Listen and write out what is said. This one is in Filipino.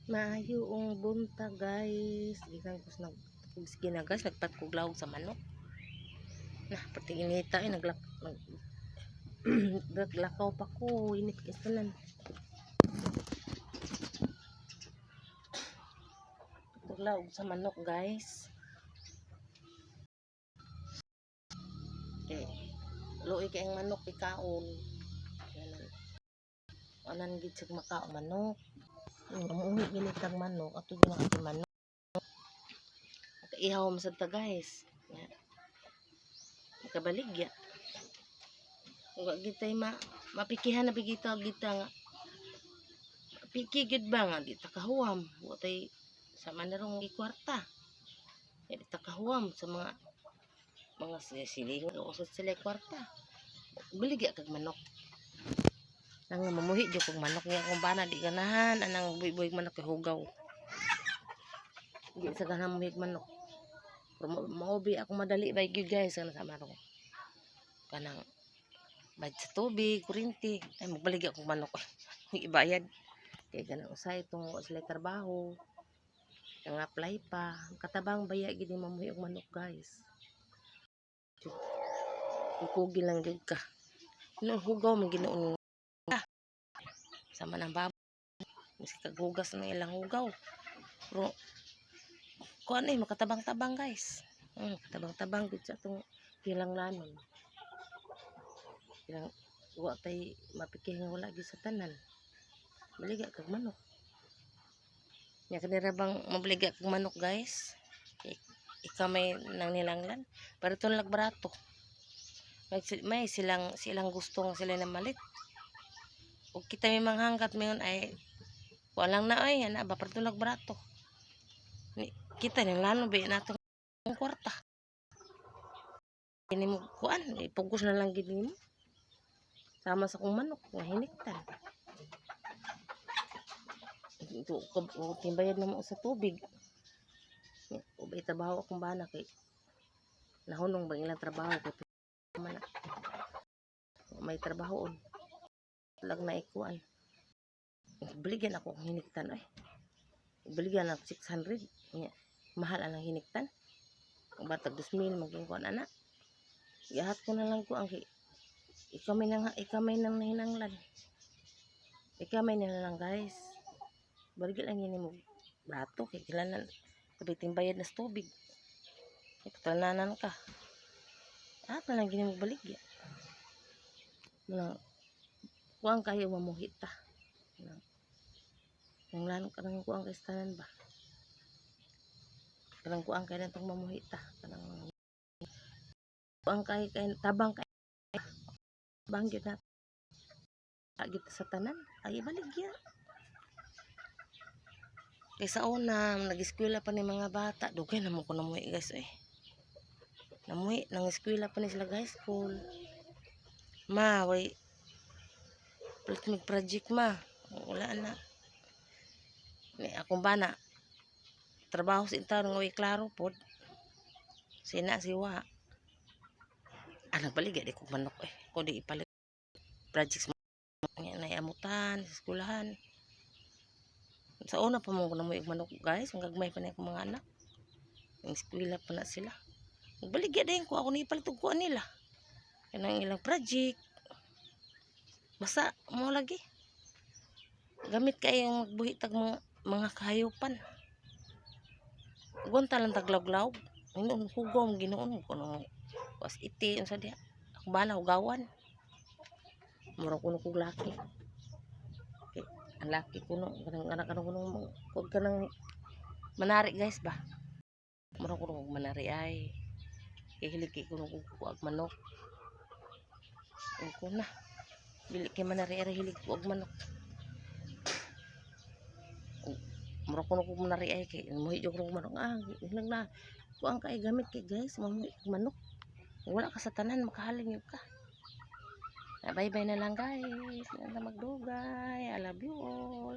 Maayong buntag guys. Gikan ko nag ginagas nagpatkuglaw sa manok. Nah, pati inita ay naglakaw pa ko. Init kasalan. Tuglaw sa manok guys. Eh, luoy kay ang manok ikaon. Anan gid sig makaon manok. Umuhi ginitang manok ato ginang manok. Ihaw mo sa ta guys. Kabaligya. Wa gitay mapikihan na bigita gita nga. Piki gid ba nga di ta kahuwam. Wa tay sa manarong ikwarta. Di ta kahuwam sa mga siling o sa sila kwarta. Baligya kag manok. Nang mamuhi jud kog manok nga kung bana di ganahan anang buy-buy manok kay hugaw. Di sa ganahan muhig manok. Maubi ako madali bay gyud guys kana sa manok. Kanang bayad sa tubig, kurinti, ay magbaligya kog manok. Ibayad kay ganang usay itong sila trabaho. Ang apply pa, katabang baya gid mamuhi og manok guys. Ikugi lang gid ka. No hugaw man ginoon sama ng baboy. Kasi kaghugas ng ilang hugaw. Pero kuan ay makatabang-tabang guys. Katabang-tabang gid sa atong ilang lanon. Ilang wa tay mapikih nga wala gid sa tanan. Baligya kag manok. Nya kanira bang mabaligya kag manok guys? Ikaw may nang nilanglan. Pero ito lagbarato. May silang gustong sila na malit. O kita may manghanggat mayon ay walang na ay ana ba pero lagbarato. Kita nang lano ba nato ang kwarta. Ini mo kuan, ipokus na lang gid nimo. Sama sa kong manok nga hiniktan. Ito timbayad na mo sa tubig. Ubay trabaho akong bana kay nahunong bang ilang trabaho kay may trabahoon. Lag na ikuan. Baligyan ako ang hiniktan ay. Baligyan ako 600. Mahal ang hiniktan. Ang batag 2,000 maging kuan ana. Gihat ko na lang ko ang ikamay nang hinanglan. Ikamay na lang guys. Baligyan lang yun mo brato kay kilanan kabiting bayad na sa tubig. Katalanan ka. Na lang gini mo baligya. Kuang kayo mamuhita. Nang lano ka nang kuang kaistanan ba? Kanang kuang kay nang mamuhita. Kanang kuang kay tabang kay bangyod na. Agit sa tanan ay baligya. Kay sa una nag-eskwela pa ni mga bata, dugay na mo ko namuhi guys eh. Namuhi nang eskwela pa ni sila high school. Ma, way plastic project ma. Wala na. Ni akong bana trabaho sa intaw nga way klaro pod. Sina siwa. Nagbaligya di kog manok eh. Ko di ipalit projects na amutan sa eskwelahan. Sa una pa mo namuhi og manok guys, ang gagmay pa na akong mga anak. Ang eskwela pa na sila. Nagbaligya din ko ako ni ipalit og kuan nila. Kanang ilang project. Basta mo lagi. Gamit kayong magbuhi tag mga kahayupan. Gunta lang taglawlaw. Hinuon hugom ginoon kuno was iti unsa diha. Ako bana hugawan. Mura kuno kog laki. Okay. Ang laki kuno kanang anak kuno kog kanang manari guys ba. Mura kuno kog manari ay. Hilig kuno kog manok. Ko na. Dili kay manari ara hilig og manok. Mura kuno kog manari ay kay muhi jud kog manok hilig na. Kuang kay gamit kay guys mamuhi og manok. Wala ka sa tanan makahaling yun ka. Bye bye na lang guys. Magdugay. I love you all.